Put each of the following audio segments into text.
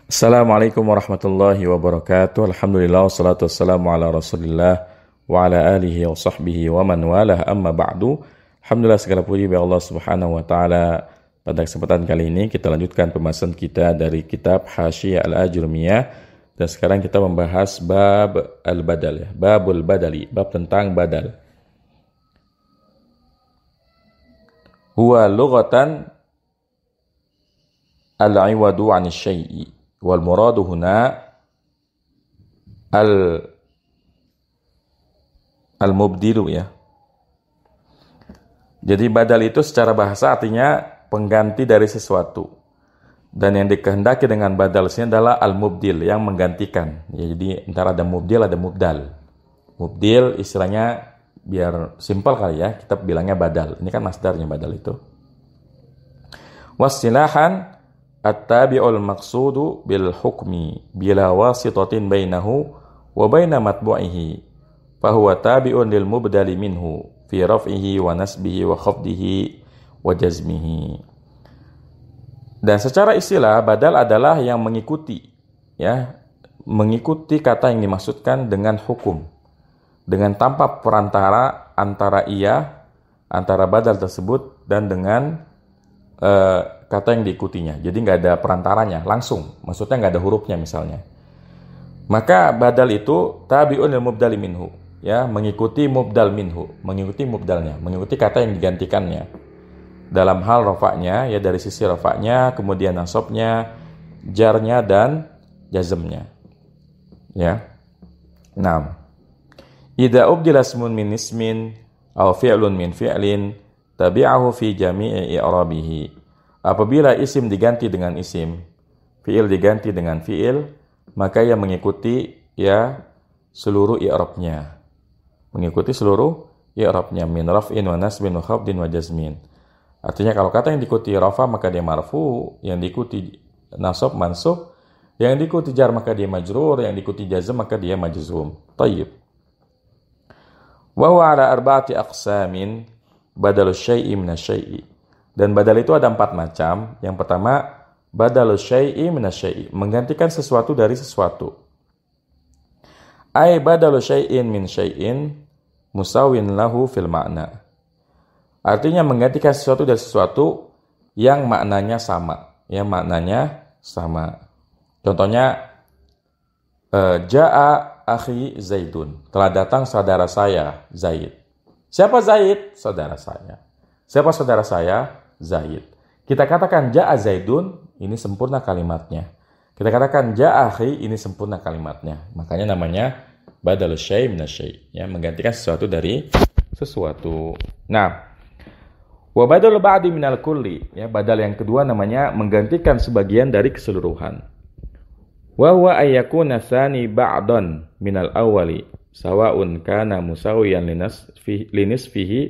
Assalamualaikum warahmatullahi wabarakatuh. Alhamdulillah wassalatu wassalamu ala Rasulillah wa ala alihi wa sahbihi wa man walah amma ba'du. Alhamdulillah segala puji bagi Allah Subhanahu wa taala. Pada kesempatan kali ini kita lanjutkan pembahasan kita dari kitab Hasyiyah Al-Ajurumiyah dan sekarang kita membahas bab al-badal ya. Babul badali, bab tentang badal. Huwa lughatan al-'iwadu 'ani syai'i. Wal muradu huna al-mubdilu ya. Jadi badal itu secara bahasa artinya pengganti dari sesuatu. Dan yang dikehendaki dengan badal sini adalah al-mubdil yang menggantikan. Ya, jadi antara ada mubdil ada mubdal. Mubdil istilahnya biar simpel kali ya, kita bilangnya badal. Ini kan masdarnya badal itu. Wasilahan at-tabi'ul maqsudu bil hukmi bila wasitatin bainahu wa baina matbu'ihi fahuwa tabi'un lil mubdali minhu fi raf'ihi wa nasbihi wa khafdihi wa jazmihi. Dan secara istilah badal adalah yang mengikuti ya, mengikuti kata yang dimaksudkan dengan hukum dengan tanpa perantara antara badal tersebut dan dengan kata yang diikutinya. Jadi nggak ada perantaranya, langsung. Maksudnya nggak ada hurufnya misalnya. Maka badal itu tabi'un lil mubdali minhu, ya, mengikuti mubdal minhu, mengikuti mubdalnya, mengikuti kata yang digantikannya. Dalam hal rafa'nya, ya dari sisi rafa'nya, kemudian nasabnya, jarnya dan jazmnya. Ya. 6. Idza ubdila ismun min ismin aw fi'lun min fi'lin tabi'ahu fi jami'i i'rabihi. Apabila isim diganti dengan isim, fi'il diganti dengan fi'il, maka ia mengikuti ya seluruh i'rabnya. Mengikuti seluruh i'rabnya min raf'in wa nasbin wa khafdin wa jazmin. Artinya kalau kata yang diikuti rafa maka dia marfu, yang diikuti nasab mansub, yang diikuti jar maka dia majrur, yang diikuti jazm maka dia majzum. Thayyib. Wa huwa ala arba'ati aqsamin badalus syai'i minasy-syai'i. Dan badal itu ada 4 macam. Yang pertama, badalus syai'i minasy-syai'i, menggantikan sesuatu dari sesuatu. Ai badalus syai'in min syai'in musawin lahu fil ma'na. Artinya menggantikan sesuatu dari sesuatu yang maknanya sama, yang maknanya sama. Contohnya jaa akhi Zaidun, telah datang saudara saya Zaid. Siapa Zaid? Saudara saya. Siapa saudara saya? Zaid. Kita katakan jaa Zaidun, ini sempurna kalimatnya. Kita katakan jaa akhi, ini sempurna kalimatnya. Makanya namanya badalus syai' minasy-syai', ya, menggantikan sesuatu dari sesuatu. Nah, wa badalul ba'di minal kulli, ya, badal yang kedua namanya menggantikan sebagian dari keseluruhan. Wa huwa ayyakuna tsani ba'dan minal awwali sawa'un kana musawiyan linisfihi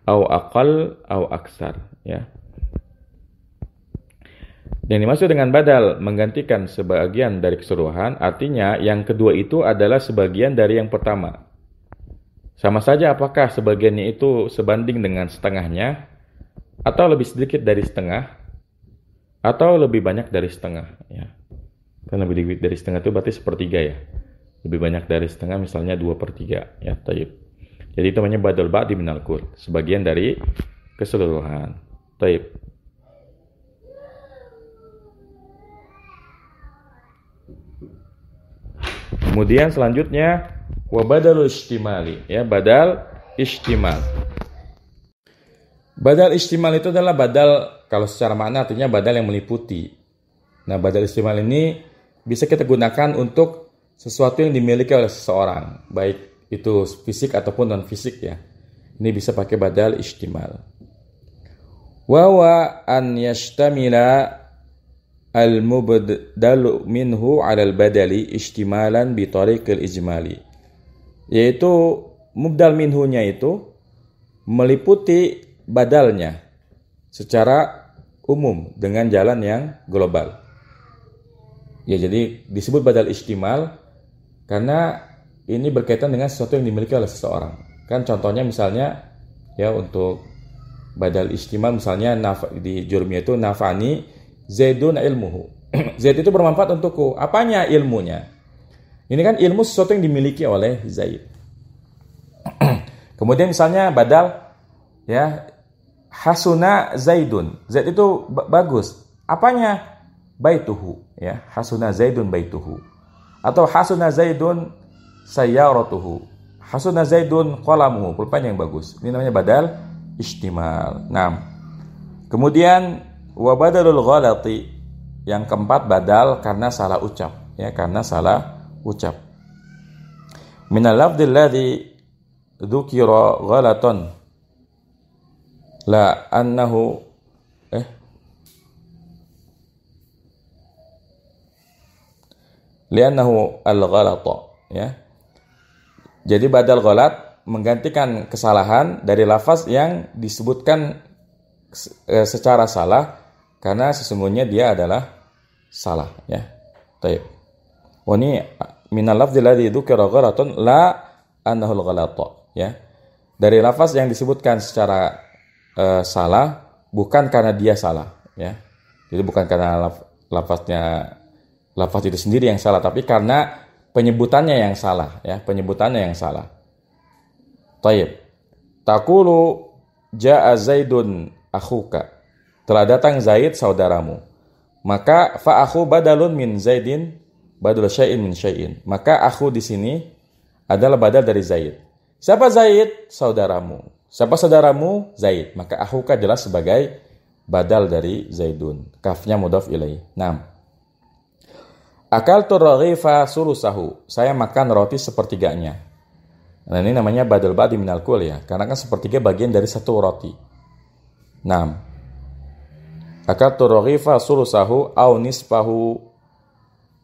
aw aqal aw aksar, ya. Yang dimaksud dengan badal menggantikan sebagian dari keseluruhan, artinya yang kedua itu adalah sebagian dari yang pertama. Sama saja apakah sebagiannya itu sebanding dengan setengahnya, atau lebih sedikit dari setengah, atau lebih banyak dari setengah, ya. Kan lebih dari setengah itu berarti sepertiga ya. Lebih banyak dari setengah misalnya 2/3, ya, tayyib. Jadi itu namanya badal ba'di minal kull, sebagian dari keseluruhan. Tayyib. Kemudian selanjutnya wa badalul istimali, ya, badal istimal. Badal istimal itu adalah badal, kalau secara makna artinya badal yang meliputi. Nah, badal istimal ini bisa kita gunakan untuk sesuatu yang dimiliki oleh seseorang, baik itu fisik ataupun non fisik, ya. Ini bisa pakai badal istimal. Wa huwa an yashtamila al-mubdalu minhu 'ala al-badali istimalan bi tariqil ijmali. Yaitu mubdal minhunya itu meliputi badalnya secara umum dengan jalan yang global. Ya, jadi disebut badal istimal karena ini berkaitan dengan sesuatu yang dimiliki oleh seseorang. Kan contohnya misalnya ya untuk badal istimal misalnya di jurumiyah itu nafani Zaidun ilmuhu. Zaid itu bermanfaat untukku. Apanya? Ilmunya. Ini kan ilmu sesuatu yang dimiliki oleh Zaid. Kemudian misalnya badal, ya, hasuna Zaidun. Zaid itu bagus. Apanya? Baituhu, ya. Hasuna Zaidun baituhu. Atau hasuna Zaidun sayyaratuhu. Hasuna Zaidun qalamuhu. Pulpen yang bagus. Ini namanya badal istimal. Nah, kemudian wa badalul ghalati. Yang keempat badal karena salah ucap, ya, karena salah ucap. Minal lafdil ladzi dzukira ghalatan la annahu li'annahu al-ghalata, ya. Jadi badal ghalat menggantikan kesalahan dari lafaz yang disebutkan secara salah karena sesungguhnya dia adalah salah, ya. Baik. Ini minal lafzil ladzi dzukira ghalatun la annahu al-ghalata, ya. Dari lafaz yang disebutkan secara salah bukan karena dia salah, ya. Jadi bukan karena lafaz itu sendiri yang salah, tapi karena penyebutannya yang salah, ya, penyebutannya yang salah. Baik. Taqulu jaa Zaidun akhuka. Telah datang Zaid saudaramu. Maka fa akhu badalun min Zaidin badal syai'in min syai'in. Maka akhu di sini adalah badal dari Zaid. Siapa Zaid? Saudaramu. Siapa saudaramu? Zaid. Maka akhuka jelas sebagai badal dari Zaidun. Kafnya mudhaf ilaih. 6. Akaltu raghifa sulusahu. Saya makan roti sepertiganya. Nah, ini namanya badal ba'di minal kul, ya. Karena kan sepertiga bagian dari satu roti. 6. Akaltu raghifa sulusahu au nisfahu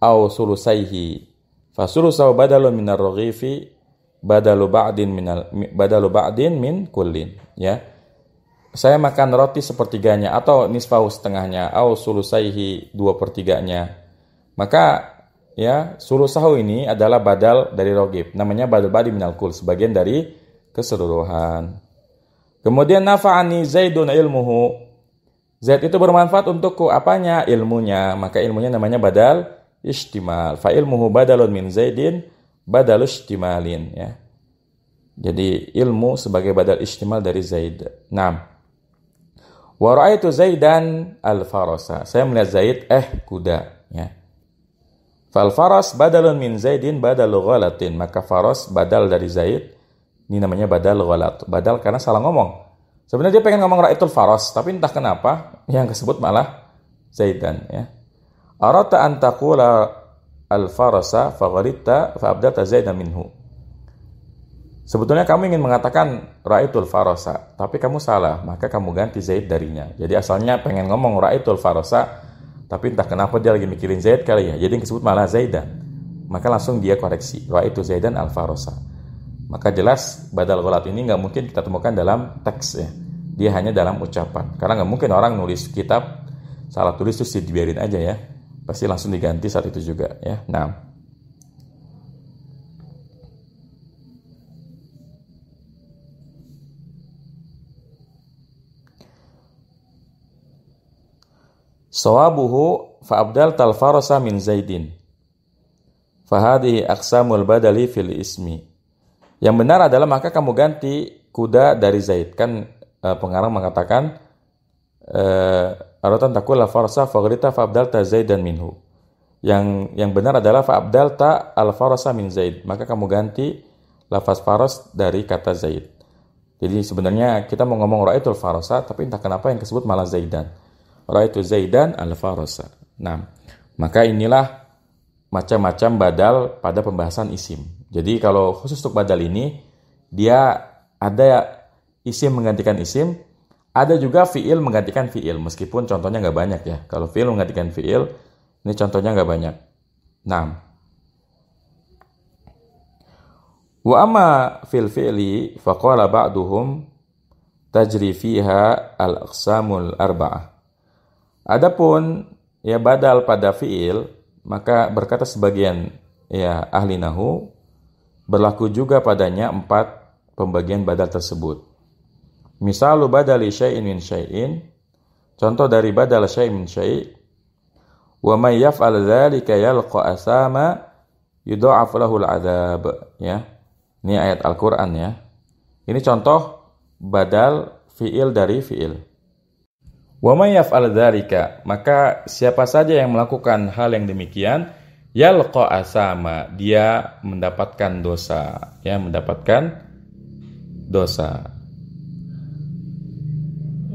au sulusaihi. Fa sulusahu badalun minar raghifi badalu ba'din min kullin, ya. Saya makan roti sepertiganya atau nisfahu setengahnya au sulusaihi 2/3-nya. Maka, ya, sulusahu ini adalah badal dari raghib. Namanya badal ba'di minal kull, sebagian dari keseluruhan. Kemudian nafa'ani Zaidun ilmuhu. Zaid itu bermanfaat untukku. Apanya? Ilmunya. Maka ilmunya namanya badal istimal. Fa ilmuhu badalun min Zaidin badal istimalin, ya. Jadi ilmu sebagai badal istimal dari Zaid. 6. Wa ra'aitu Zaidan al-farasa. Saya melihat Zaid kuda, ya. Fal faras badalun min Zaidin badal ghalatin. Maka faras badal dari Zaid. Ini namanya badal ghalat. Badal karena salah ngomong. Sebenarnya dia pengen ngomong ra'aitul faras, tapi entah kenapa yang kesebut malah Zaidan, ya. Arata an taqula al-farasa fa ghalita fa abdata Zaidan minhu. Sebetulnya kamu ingin mengatakan ra'aitul farasa, tapi kamu salah, maka kamu ganti Zaid darinya. Jadi asalnya pengen ngomong ra'aitul farasa, tapi entah kenapa dia lagi mikirin Zaid kali, ya. Jadi yang kesebut malah Zaidan. Maka langsung dia koreksi, ra'aitu Zaidan al-farasa. Maka jelas badal ghalat ini nggak mungkin kita temukan dalam teks, ya. Dia hanya dalam ucapan. Karena nggak mungkin orang nulis kitab salah tulis terus dibiarin aja, ya. Pasti langsung diganti saat itu juga, ya. Nah, sawabuhu fa abdal tal farasa min Zaidin. Fahadihi aqsamul badali fil ismi. Yang benar adalah maka kamu ganti kuda dari Zaid. Kan pengarang mengatakan aratan takul la farsa faghrita fa abdalta Zaidan minhu. Yang benar adalah fa abdalta al farasa min Zaid. Maka kamu ganti lafaz faras dari kata Zaid. Jadi sebenarnya kita mau ngomong ra'aitul farasa, tapi entah kenapa yang disebut malah Zaidan. Ra'aitu Zaidan al farasa. Nah, maka inilah macam-macam badal pada pembahasan isim. Jadi kalau khusus untuk badal ini, dia ada isim menggantikan isim, ada juga fi'il menggantikan fi'il, meskipun contohnya nggak banyak, ya. Kalau fi'il menggantikan fi'il, ini contohnya nggak banyak. 6. Wa amma fil fi'li faqala ba'duhum tajri fiha al-aqsamul arba'ah. Adapun, ya, badal pada fi'il, maka berkata sebagian, ya, ahli nahu, berlaku juga padanya 4 pembagian badal tersebut. Misalu badali syai'in min syai'in, contoh dari badal syai' min syai', Wa may yaf'al dzalika yalqa asama yudha'af lahul adzab. Ya. Ini ayat Al-Qur'an ya. Ini contoh badal fi'il dari fi'il. Wa may yaf'al dzalika, maka siapa saja yang melakukan hal yang demikian, yalqa asama, dia mendapatkan dosa, ya, mendapatkan dosa.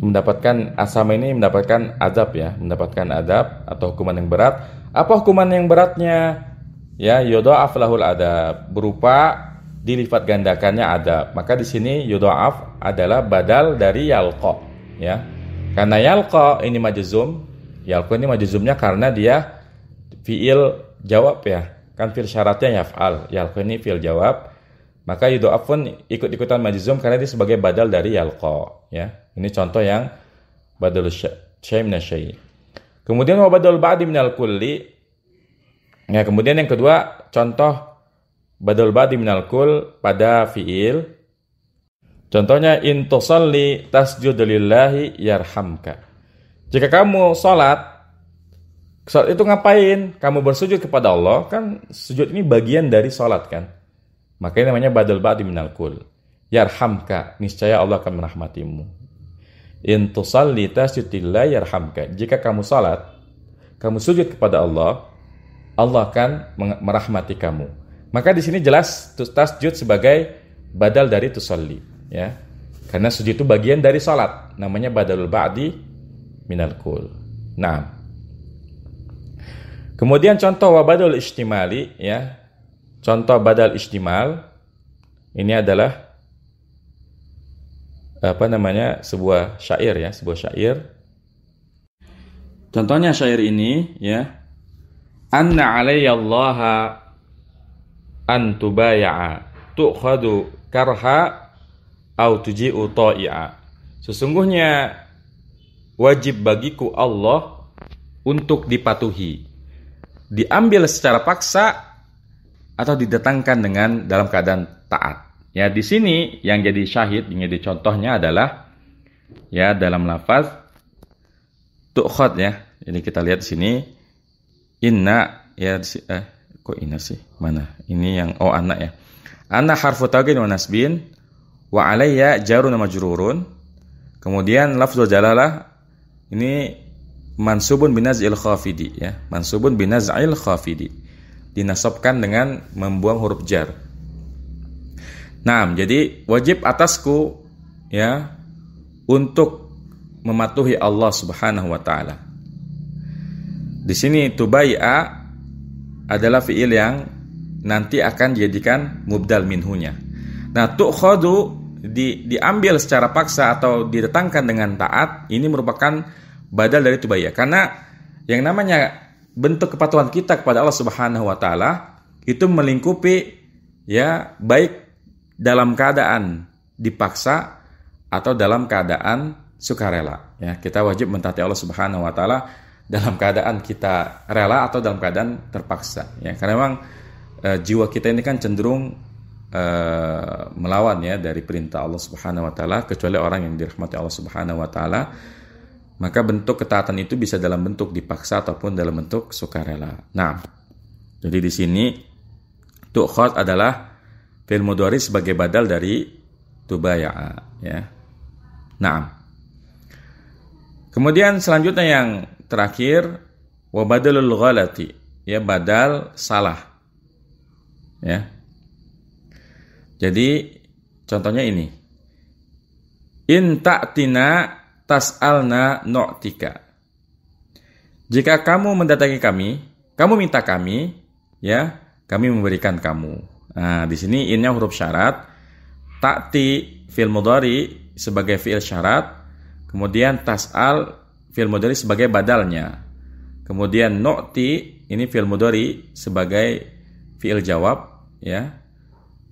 Mendapatkan asama ini mendapatkan azab ya, mendapatkan azab atau hukuman yang berat. Apa hukuman yang beratnya? Ya, yudha'af lahul adab, berupa dilipat gandakannya adab. Maka di sini yudha'af adalah badal dari yalqa, ya. Karena yalqa ini majzum, yalqa ini majzumnya karena dia fiil jawab ya. Kan fiil syaratnya yaf'al, yalqa ini fiil jawab. Maka yudha'af pun ikut-ikutan majzum karena dia sebagai badal dari yalqa, ya. Ini contoh yang badal syai' min syai'. Kemudian wa badal ba'di minal kulli. Ya, kemudian yang kedua, contoh badal ba'di minal kull pada fi'il. Contohnya in tusalli tasjud lillahi yarhamka. Jika kamu salat itu ngapain? Kamu bersujud kepada Allah, kan sujud ini bagian dari salat kan? Maka ini namanya badal ba'di minal kull. Yarhamka, niscaya Allah akan merahmatimu. In tusalli tasjud lillahi yarhamka. Jika kamu salat, kamu sujud kepada Allah, Allah akan merahmati kamu. Maka di sini jelas tasjud sebagai badal dari tusalli, ya. Karena sujud itu bagian dari salat, namanya badalul ba'di minal kull. Nah. Kemudian contoh wa badal istimali, ya. Contoh badal istimal ini adalah sebuah syair ya, sebuah syair. Contohnya syair ini ya. Anna alayyallaha an tubaya'a tu'khadu karha au tuji'u ta'i'a. Sesungguhnya wajib bagiku Allah untuk dipatuhi, diambil secara paksa atau didatangkan dengan dalam keadaan taat. Ya, di sini yang jadi syahid, yang jadi contohnya adalah ya dalam lafaz tu'khad ya. Ini kita lihat di sini. Inna ya kok inna sih? Mana? Ini yang anak ya. Anna harfu tawkid wa nasbin wa alayya jarun wa majrurun. Kemudian lafzul jalalah ini mansubun binaz'il khafidi ya. Mansubun binaz'il khafidi. Dinasabkan dengan membuang huruf jar. Nah, jadi wajib atasku ya untuk mematuhi Allah Subhanahu wa taala. Di sini tubai'a adalah fi'il yang nanti akan dijadikan mubdal minhunya. Nah, tu'khadu diambil secara paksa atau didatangkan dengan taat, ini merupakan badal dari tubai'a. Karena yang namanya bentuk kepatuhan kita kepada Allah Subhanahu wa taala itu melingkupi ya baik dalam keadaan dipaksa atau dalam keadaan sukarela. Ya, kita wajib mentaati Allah Subhanahu wa taala dalam keadaan kita rela atau dalam keadaan terpaksa ya, karena memang jiwa kita ini kan cenderung melawan ya dari perintah Allah Subhanahu wa taala, kecuali orang yang dirahmati Allah Subhanahu wa taala. Maka bentuk ketaatan itu bisa dalam bentuk dipaksa ataupun dalam bentuk sukarela. Nah, jadi di sini tu'khad adalah fi'il mudhari sebagai badal dari tubaya'a ya. Nah, kemudian selanjutnya yang terakhir wa badalul ghalati ya, badal salah ya. Jadi contohnya ini, in ta'tina tas'alna nu'tika. Jika kamu mendatangi kami, kamu minta kami ya, kami memberikan kamu. Nah, di sini innya huruf syarat, ta'ti fi'il mudhari sebagai fi'il syarat, kemudian tas'al fi'il mudhari sebagai badalnya. Kemudian nu'ti ini fi'il mudhari sebagai fi'il jawab ya.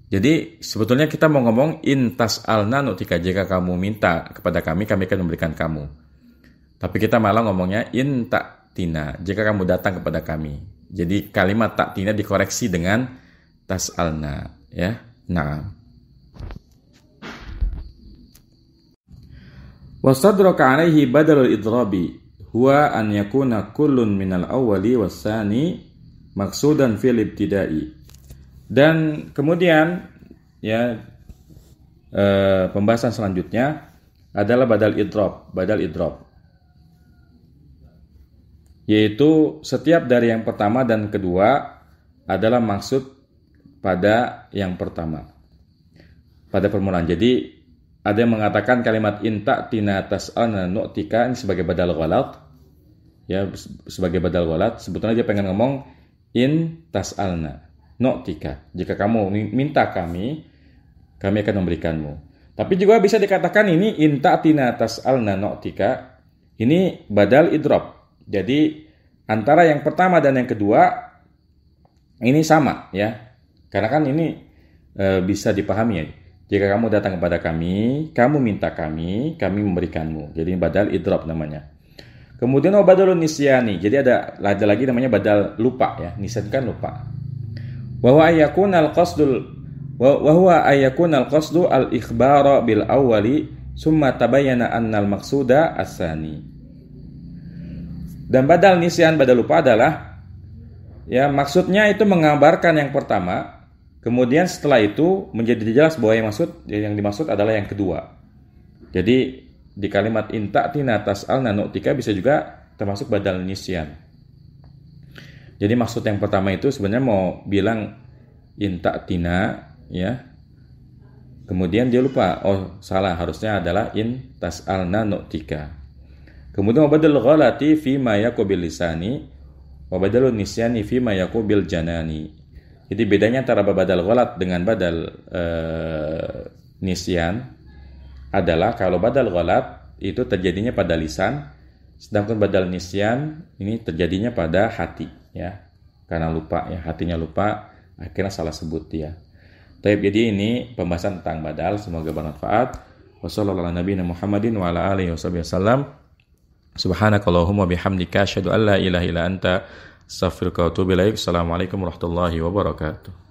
Jadi sebetulnya kita mau ngomong in tas'alna nu'tika, jika kamu minta kepada kami, kami akan memberikan kamu. Tapi kita malah ngomongnya in ta'tina, jika kamu datang kepada kami. Jadi kalimat ta'tina dikoreksi dengan tas'alna ya. Nah, wastadraka alaihi badalul idrabi huwa an yakuna kullun minal awwali wassani maksudan fil ibtidai. Dan kemudian ya pembahasan selanjutnya adalah badal idrob, yaitu setiap dari yang pertama dan kedua adalah maksud pada yang pertama pada permulaan. Jadi ada yang mengatakan kalimat inta tina tas'alna nu'tika ini sebagai badal ghalat, ya, sebagai badal ghalat. Sebetulnya dia pengen ngomong in tas'alna nu'tika, jika kamu minta kami akan memberikanmu. Tapi juga bisa dikatakan ini inta tina tas'alna nu'tika, ini badal idrob. Jadi antara yang pertama dan yang kedua ini sama, ya, karena kan ini bisa dipahami ya. Jika kamu datang kepada kami, kamu minta kami memberikanmu. Jadi badal idrob namanya. Kemudian badalun nisyani. Jadi ada lagi namanya badal lupa, ya. Nisyan kan lupa. Wa huwa ayakunal qasdu al-ikhbara bil awwali summa tabayyana annal maqsuda as-sani. Dan badal nisyan, badal lupa adalah, ya, maksudnya itu mengabarkan yang pertama, kemudian setelah itu menjadi jelas bahwa yang dimaksud adalah yang kedua. Jadi di kalimat inta tina tas'alna nu'tika bisa juga termasuk badal nisyan. Jadi maksud yang pertama itu sebenarnya mau bilang inta tina, ya. Kemudian dia lupa, oh salah, harusnya adalah in tas'alna nu'tika. Kemudian badal ghalati fi ma yaqubil lisani wa badalun nisyani fi ma yaqubil janani. Jadi bedanya antara badal ghalat dengan badal nisyan adalah kalau badal ghalat itu terjadinya pada lisan, sedangkan badal nisyan ini terjadinya pada hati, ya. Karena lupa, ya, hatinya lupa, akhirnya salah sebut dia. Jadi ini pembahasan tentang badal, semoga bermanfaat. Wassallallahu ala nabiyina Muhammadin wa ala alihi wasallam. Subhanakallahumma bihamdika asyhadu an la ilaha illa anta astaghfiruka wa atubu ilaik. Assalamualaikum warahmatullahi wabarakatuh.